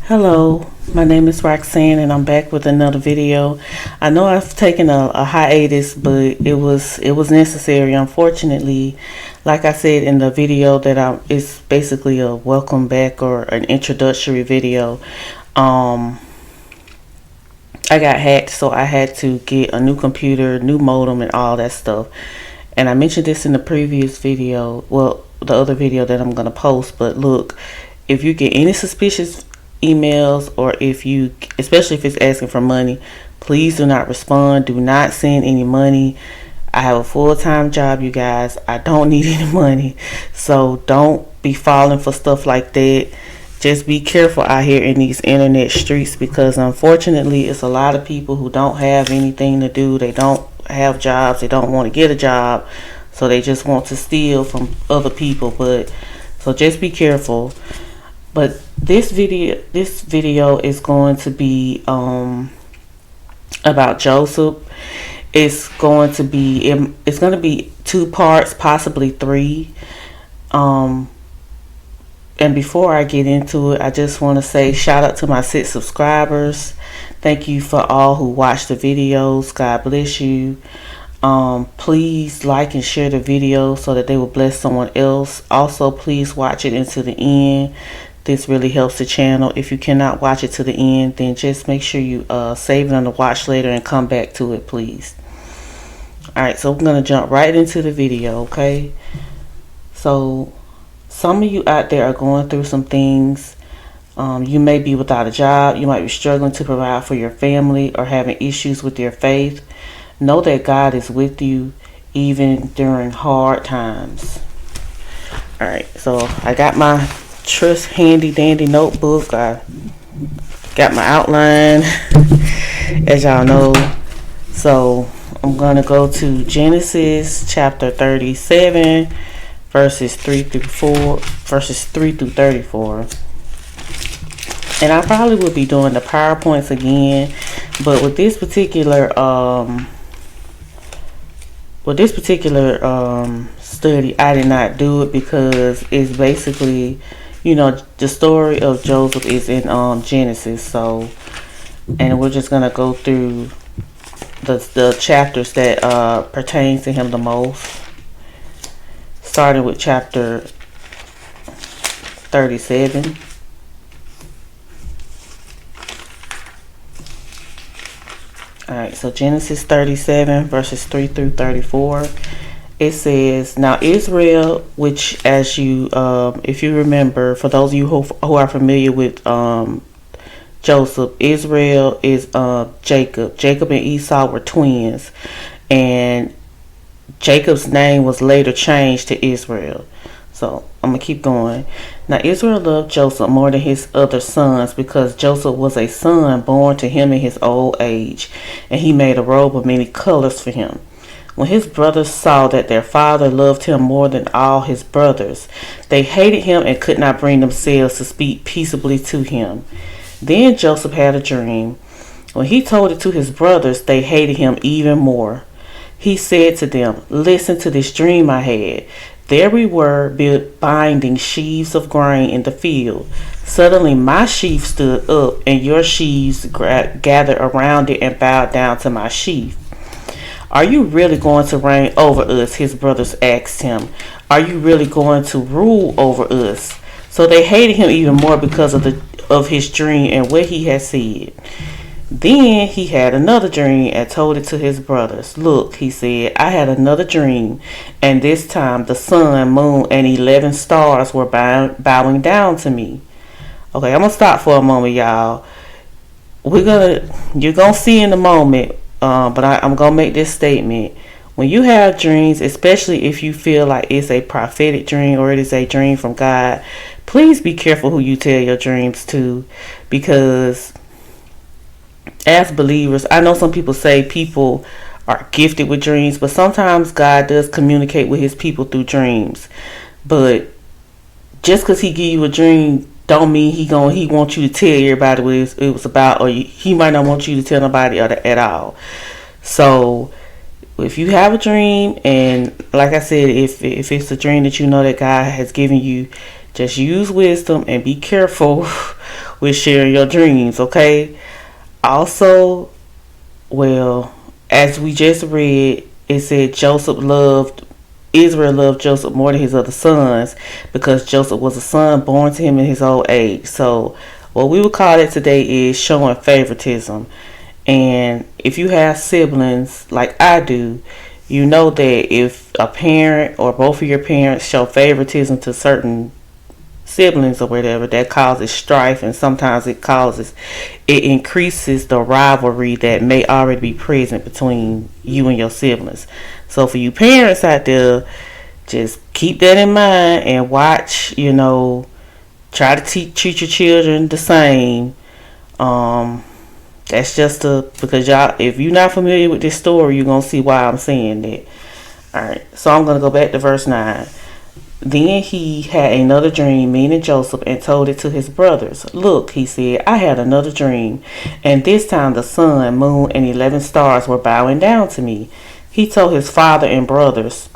Hello, my name is Roxanne and I'm back with another video. I know I've taken a hiatus, but it was necessary. Unfortunately, like I said in the video it's basically a welcome back or an introductory video. I got hacked, so I had to get a new computer, new modem and all that stuff. And I mentioned this in the previous video, well, the other video that I'm going to post, but look, if you get any suspicious emails, or especially if it's asking for money, please do not respond. Do not send any money. I have a full-time job, you guys. I don't need any money, so don't be falling for stuff like that. Just be careful out here in these internet streets, because unfortunately it's a lot of people who don't have anything to do. They don't have jobs, they don't want to get a job, so they just want to steal from other people. So just be careful. But this video is going to be about Joseph. It's going to be 2 parts, possibly 3. And before I get into it, I just want to say shout out to my 6 subscribers. Thank you for all who watch the videos. God bless you. Please like and share the video so that they will bless someone else. Also, please watch it into the end. This really helps the channel. If you cannot watch it to the end, then just make sure you save it on the watch later and come back to it, please. Alright, so we're going to jump right into the video, okay? So, some of you out there are going through some things. You may be without a job. You might be struggling to provide for your family or having issues with your faith. Know that God is with you even during hard times. Alright, so I got my trust handy dandy notebook. I got my outline, as y'all know. So I'm gonna go to Genesis chapter 37, verses 3 through 34. And I probably will be doing the PowerPoints again, but with this particular study, I did not do it because it's basically, the story of Joseph is in Genesis. So, and we're just gonna go through the chapters that pertain to him the most, starting with chapter 37. Alright, so Genesis 37 verses 3 through 34. It says, "Now Israel," which, as you, if you remember, for those of you who are familiar with Joseph, Israel is Jacob. Jacob and Esau were twins, and Jacob's name was later changed to Israel. So I'm gonna keep going. "Now Israel loved Joseph more than his other sons, because Joseph was a son born to him in his old age, and he made a robe of many colors for him. When his brothers saw that their father loved him more than all his brothers, they hated him and could not bring themselves to speak peaceably to him. Then Joseph had a dream. When he told it to his brothers, they hated him even more. He said to them, 'Listen to this dream I had. There we were binding sheaves of grain in the field. Suddenly my sheaf stood up, and your sheaves gathered around it and bowed down to my sheaf. Are you really going to reign over us?' his brothers asked him. 'Are you really going to rule over us?' So they hated him even more because of his dream and what he had said. Then he had another dream and told it to his brothers. 'Look,' he said, 'I had another dream, and this time the sun, moon, and 11 stars were bowing down to me.'" Okay, I'm gonna stop for a moment, y'all. You're gonna see in a moment, but I'm gonna make this statement. When you have dreams, especially if you feel like it's a prophetic dream or it is a dream from God, please be careful who you tell your dreams to, because as believers, I know some people say people are gifted with dreams, but sometimes God does communicate with his people through dreams. But just because he give you a dream don't mean he wants you to tell everybody what it was about, or he might not want you to tell nobody at all. So if you have a dream, and like I said, if it's a dream that you know that God has given you, just use wisdom and be careful with sharing your dreams, okay? Also, well, as we just read, it said Israel loved Joseph more than his other sons because Joseph was a son born to him in his old age. So, what we would call it today is showing favoritism. And if you have siblings like I do, you know that if a parent or both of your parents show favoritism to certain siblings or whatever, that causes strife, and sometimes it increases the rivalry that may already be present between you and your siblings. So for you parents out there, just keep that in mind and watch, try to treat your children the same. That's just because y'all, if you're not familiar with this story, you're gonna see why I'm saying that. Alright, so I'm gonna go back to verse 9. Then he had another dream, meaning Joseph, and told it to his brothers. Look, he said, I had another dream, and this time the sun, moon, and 11 stars were bowing down to me. He told his father and brothers,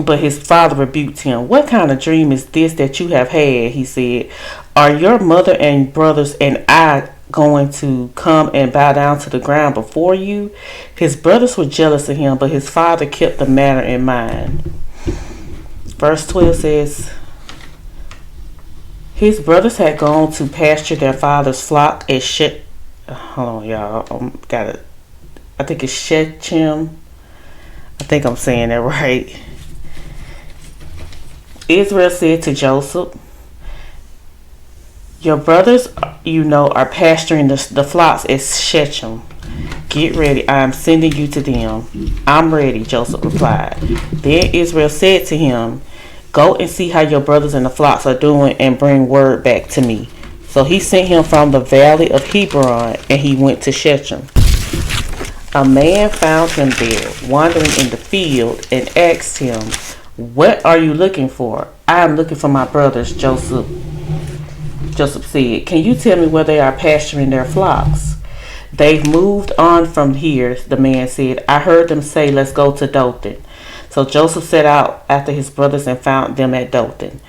but his father rebuked him. What kind of dream is this that you have had? He said, are your mother and brothers and I going to come and bow down to the ground before you? His brothers were jealous of him, but his father kept the matter in mind. Verse 12 says, his brothers had gone to pasture their father's flock at hold on, y'all. I think it's Shechem. I think I'm saying that right. Israel said to Joseph, your brothers, are pasturing the flocks at Shechem. Get ready, I am sending you to them. I'm ready, Joseph replied. Then Israel said to him, go and see how your brothers and the flocks are doing and bring word back to me. So he sent him from the valley of Hebron, and he went to Shechem. A man found him there, wandering in the field, and asked him, what are you looking for? I am looking for my brothers, Joseph said. Can you tell me where they are pasturing their flocks? They've moved on from here, the man said. I heard them say, let's go to Dothan. So Joseph set out after his brothers and found them at Dothan.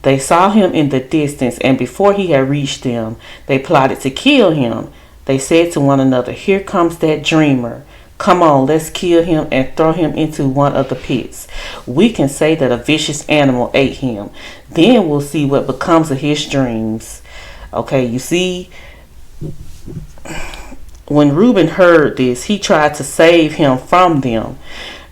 They saw him in the distance, and before he had reached them, they plotted to kill him. They said to one another, here comes that dreamer. Come on, let's kill him and throw him into one of the pits. We can say that a vicious animal ate him. Then we'll see what becomes of his dreams. Okay, you see, when Reuben heard this, he tried to save him from them.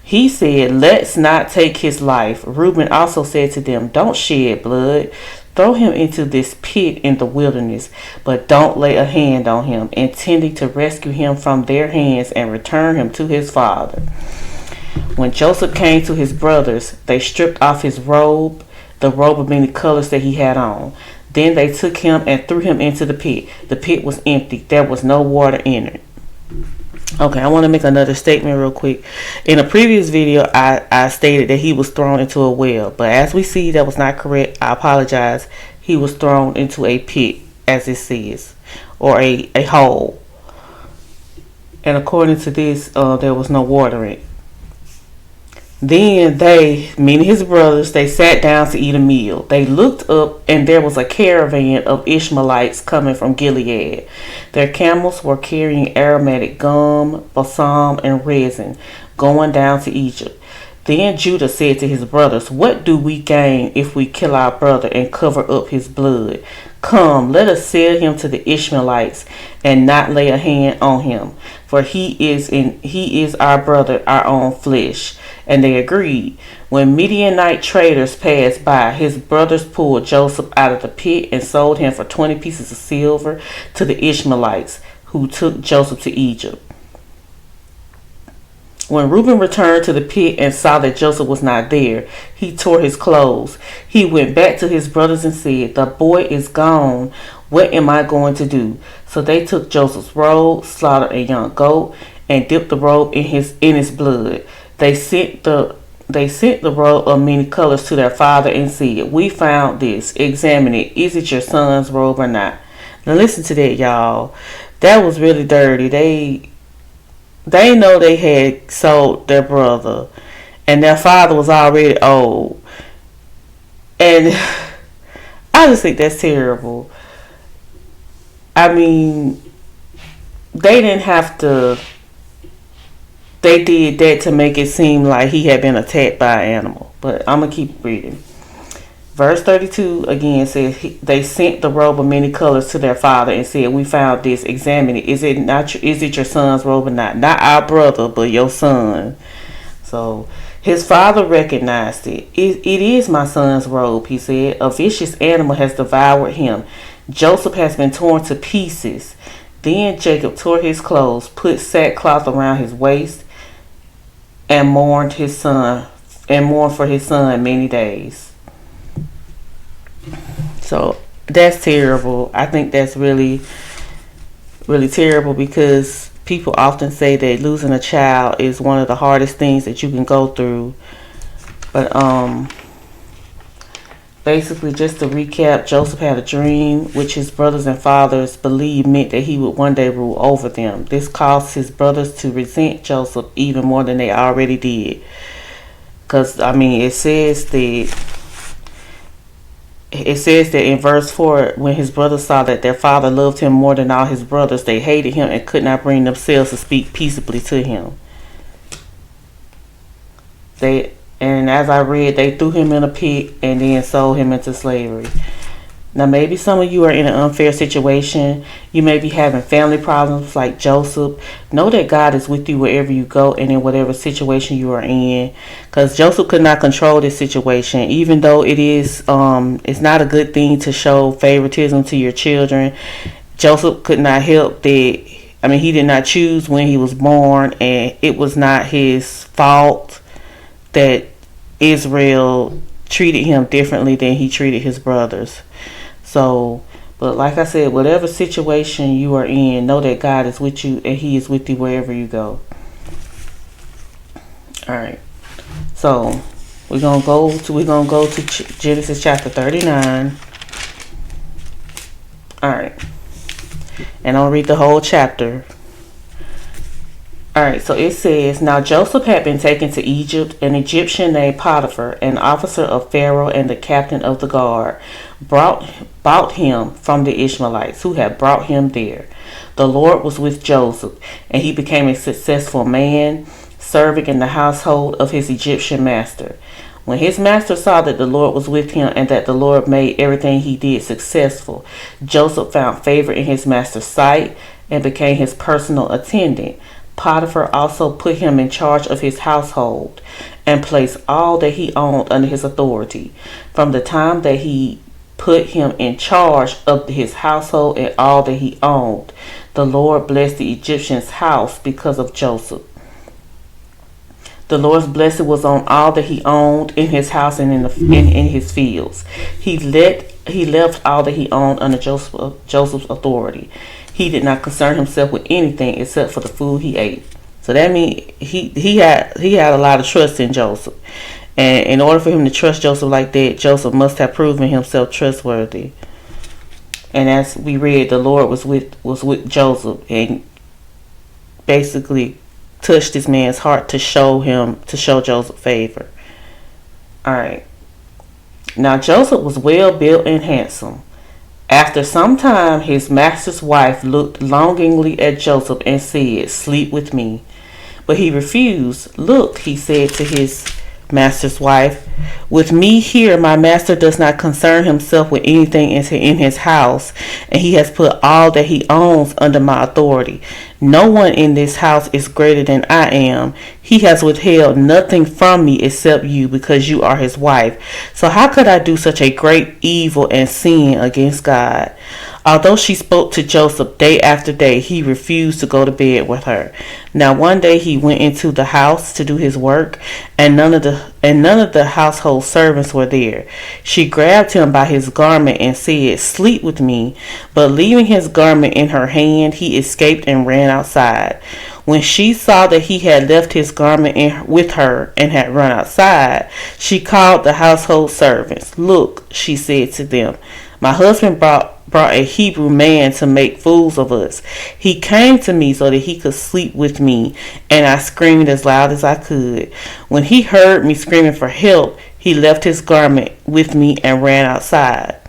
He said, let's not take his life. Reuben also said to them, don't shed blood. Throw him into this pit in the wilderness, but don't lay a hand on him, intending to rescue him from their hands and return him to his father. When Joseph came to his brothers, they stripped off his robe, the robe of many colors that he had on. Then they took him and threw him into the pit. The pit was empty. There was no water in it. Okay, I want to make another statement real quick. In a previous video, I stated that he was thrown into a well. But as we see, that was not correct. I apologize. He was thrown into a pit, as it says, or a hole. And according to this, there was no water in it. Then they, meaning his brothers, they sat down to eat a meal. They looked up, and there was a caravan of Ishmaelites coming from Gilead. Their camels were carrying aromatic gum, balsam, and resin, going down to Egypt. Then Judah said to his brothers, what do we gain if we kill our brother and cover up his blood? Come, let us sell him to the Ishmaelites and not lay a hand on him, for he is our brother, our own flesh. And they agreed. When Midianite traders passed by, his brothers pulled Joseph out of the pit and sold him for 20 pieces of silver to the Ishmaelites, who took Joseph to Egypt. When Reuben returned to the pit and saw that Joseph was not there, he tore his clothes. He went back to his brothers and said, the boy is gone. What am I going to do? So they took Joseph's robe, slaughtered a young goat, and dipped the robe in his blood. They sent the robe of many colors to their father and said, we found this. Examine it. Is it your son's robe or not? Now listen to that, y'all. That was really dirty. They know they had sold their brother, and their father was already old. And I just think that's terrible. I mean, they didn't have to. They did that to make it seem like he had been attacked by an animal. But I'm gonna keep reading. Verse 32 again says, they sent the robe of many colors to their father and said, we found this, examine it. Is it your son's robe or not? Not our brother, but your son. So his father recognized it. It is my son's robe, he said. A vicious animal has devoured him. Joseph has been torn to pieces. Then Jacob tore his clothes, put sackcloth around his waist, and mourned for his son many days. So that's terrible. I think that's really, really terrible, because people often say that losing a child is one of the hardest things that you can go through. But basically, just to recap, Joseph had a dream which his brothers and fathers believed meant that he would one day rule over them. This caused his brothers to resent Joseph even more than they already did. Because, I mean, it says that in verse 4, when his brothers saw that their father loved him more than all his brothers, they hated him and could not bring themselves to speak peaceably to him. And as I read, they threw him in a pit and then sold him into slavery. Now, maybe some of you are in an unfair situation. You may be having family problems like Joseph. Know that God is with you wherever you go and in whatever situation you are in. Because Joseph could not control this situation, even though it's not a good thing to show favoritism to your children. Joseph could not help that. I mean, he did not choose when he was born, and it was not his fault that Israel treated him differently than he treated his brothers. So, but like I said, whatever situation you are in, know that God is with you and he is with you wherever you go. Alright. So, we're gonna go to Genesis chapter 39. Alright. And I'll read the whole chapter. Alright, so it says, now Joseph had been taken to Egypt. An Egyptian named Potiphar, an officer of Pharaoh and the captain of the guard, bought him from the Ishmaelites who had brought him there. The Lord was with Joseph, and he became a successful man, serving in the household of his Egyptian master. When his master saw that the Lord was with him and that the Lord made everything he did successful, Joseph found favor in his master's sight and became his personal attendant. Potiphar also put him in charge of his household and placed all that he owned under his authority. From the time that he put him in charge of his household and all that he owned, the Lord blessed the Egyptian's house because of Joseph. The Lord's blessing was on all that he owned in his house and in his fields. He left all that he owned under Joseph's authority. He did not concern himself with anything except for the food he ate. So that means he had a lot of trust in Joseph. And in order for him to trust Joseph like that, Joseph must have proven himself trustworthy. And as we read, the Lord was with Joseph and basically touched this man's heart to show Joseph favor. Alright. Now Joseph was well built and handsome. After some time, his master's wife looked longingly at Joseph and said, sleep with me. But he refused. Look, he said to his master's wife, with me here, my master does not concern himself with anything in his house, and he has put all that he owns under my authority. No one in this house is greater than I am. He has withheld nothing from me except you, because you are his wife. So how could I do such a great evil and sin against God? Although she spoke to Joseph day after day, he refused to go to bed with her. Now one day he went into the house to do his work, and none of the household servants were there. She grabbed him by his garment and said, sleep with me. But leaving his garment in her hand, he escaped and ran outside. When she saw that he had left his garment with her and had run outside, she called the household servants. Look, she said to them, my husband brought a Hebrew man to make fools of us. He came to me so that he could sleep with me, and I screamed as loud as I could. When he heard me screaming for help, he left his garment with me and ran outside.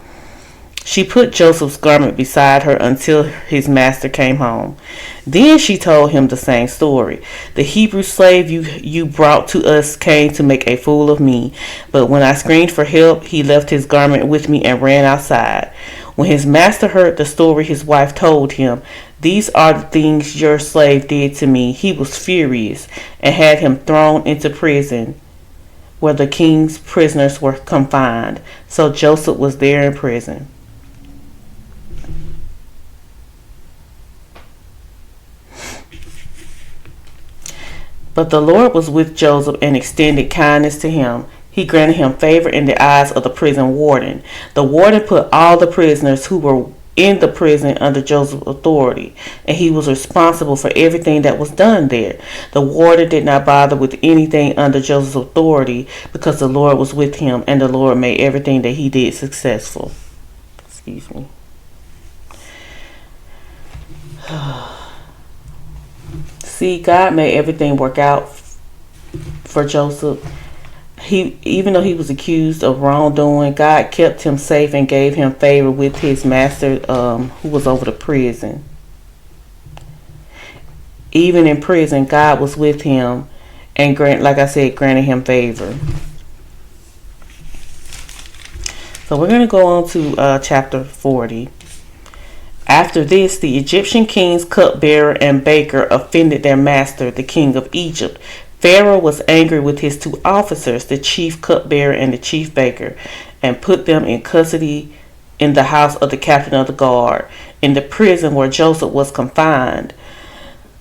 She put Joseph's garment beside her until his master came home. Then she told him the same story. The Hebrew slave you brought to us came to make a fool of me, but when I screamed for help, he left his garment with me and ran outside. When his master heard the story his wife told him, "These are the things your slave did to me," he was furious and had him thrown into prison where the king's prisoners were confined. So Joseph was there in prison. But the Lord was with Joseph and extended kindness to him. He granted him favor in the eyes of the prison warden. The warden put all the prisoners who were in the prison under Joseph's authority, and he was responsible for everything that was done there. The warden did not bother with anything under Joseph's authority because the Lord was with him, and the Lord made everything that he did successful. Excuse me. See, God made everything work out for Joseph. Even though he was accused of wrongdoing, God kept him safe and gave him favor with his master, who was over the prison. Even in prison, God was with him and granted him favor. So we're going to go on to chapter 40. After this, the Egyptian king's cupbearer and baker offended their master, the king of Egypt. Pharaoh was angry with his two officers, the chief cupbearer and the chief baker, and put them in custody in the house of the captain of the guard, in the prison where Joseph was confined.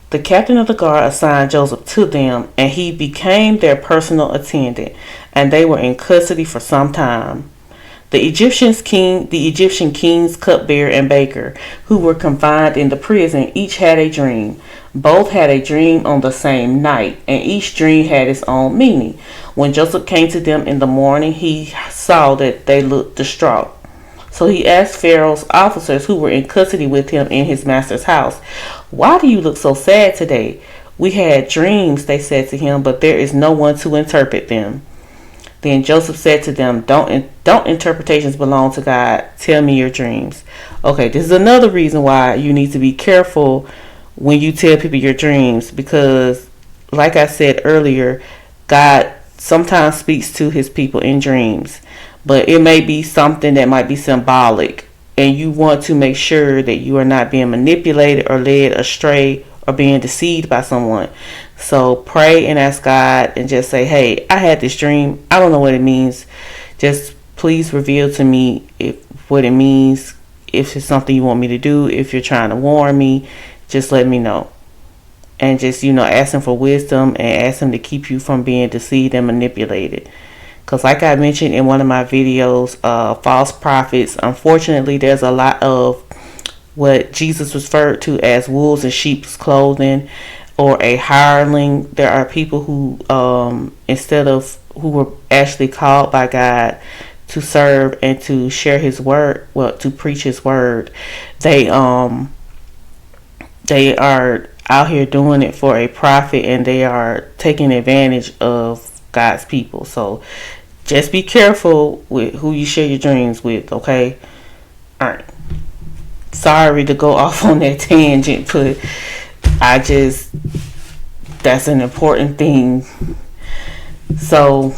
The captain of the guard assigned Joseph to them, and he became their personal attendant, and they were in custody for some time. The Egyptian king's cupbearer and baker, who were confined in the prison, each had a dream. Both had a dream on the same night, and each dream had its own meaning. When Joseph came to them in the morning, he saw that they looked distraught. So he asked Pharaoh's officers who were in custody with him in his master's house, "Why do you look so sad today?" "We had dreams," they said to him, "but there is no one to interpret them." Then Joseph said to them, Don't interpretations belong to God? Tell me your dreams." Okay, this is another reason why you need to be careful when you tell people your dreams, because like I said earlier, God sometimes speaks to his people in dreams, but it may be something that might be symbolic, and you want to make sure that you are not being manipulated or led astray or being deceived by someone. So pray and ask God and just say, "Hey, I had this dream. I don't know what it means. Just please reveal to me what it means. If it's something you want me to do, if you're trying to warn me, just let me know." And just, ask him for wisdom and ask him to keep you from being deceived and manipulated. Because like I mentioned in one of my videos, false prophets, unfortunately, there's a lot of what Jesus referred to as wolves in sheep's clothing, or a hireling. There are people who, who were actually called by God to serve and to share his word, to preach his word. They are out here doing it for a profit, and they are taking advantage of God's people. So just be careful with who you share your dreams with, okay? All right. Sorry to go off on that tangent, but that's an important thing. So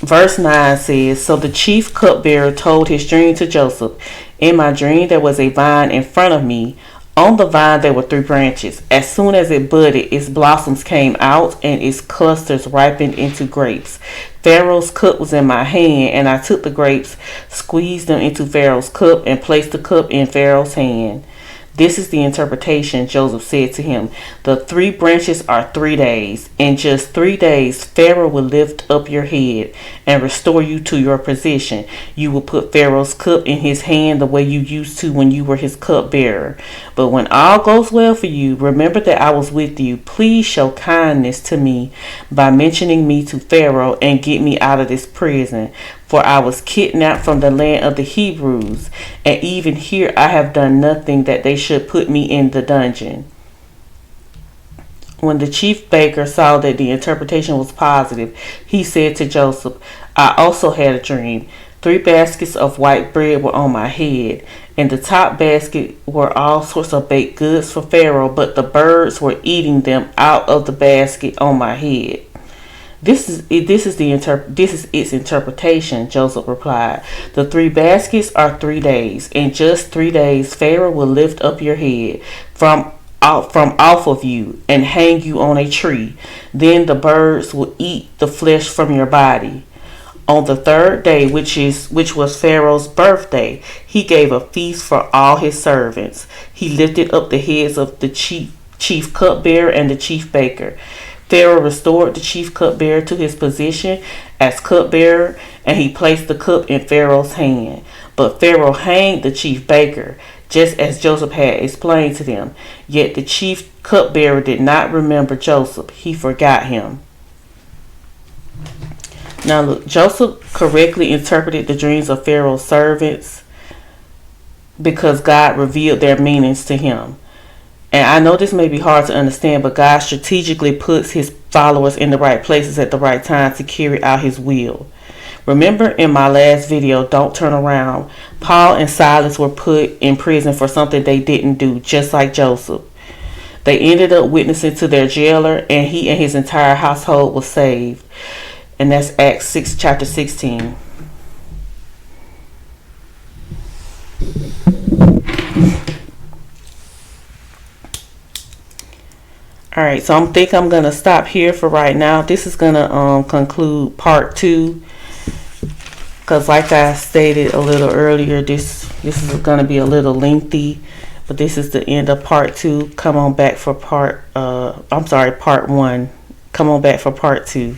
verse 9 says, "So the chief cupbearer told his dream to Joseph. In my dream there was a vine in front of me. On the vine there were 3 branches. As soon as it budded, its blossoms came out and its clusters ripened into grapes. Pharaoh's cup was in my hand, and I took the grapes, squeezed them into Pharaoh's cup, and placed the cup in Pharaoh's hand. This is the interpretation," Joseph said to him. "The 3 branches are 3 days. In just 3 days, Pharaoh will lift up your head and restore you to your position. You will put Pharaoh's cup in his hand the way you used to when you were his cupbearer. But when all goes well for you, remember that I was with you. Please show kindness to me by mentioning me to Pharaoh and get me out of this prison. For I was kidnapped from the land of the Hebrews, and even here I have done nothing that they should put me in the dungeon." When the chief baker saw that the interpretation was positive, he said to Joseph, "I also had a dream. 3 baskets of white bread were on my head. In the top basket were all sorts of baked goods for Pharaoh, but the birds were eating them out of the basket on my head. This is its interpretation, Joseph replied. The 3 baskets are 3 days. In just 3 days, Pharaoh will lift up your head from off of you and hang you on a tree. Then the birds will eat the flesh from your body. On the 3rd day, which was Pharaoh's birthday, he gave a feast for all his servants. He lifted up the heads of the chief cupbearer and the chief baker. Pharaoh restored the chief cupbearer to his position as cupbearer, and he placed the cup in Pharaoh's hand. But Pharaoh hanged the chief baker, just as Joseph had explained to them. Yet the chief cupbearer did not remember Joseph. He forgot him. Now look, Joseph correctly interpreted the dreams of Pharaoh's servants because God revealed their meanings to him. And I know this may be hard to understand, but God strategically puts his followers in the right places at the right time to carry out his will. Remember in my last video, Don't Turn Around, Paul and Silas were put in prison for something they didn't do, just like Joseph. They ended up witnessing to their jailer, and he and his entire household was saved. And that's Acts 6, chapter 16. Alright, so I think I'm going to stop here for right now. This is going to conclude part 2. Because like I stated a little earlier, this is going to be a little lengthy. But this is the end of part 2. Come on back for part 1. Come on back for part 2.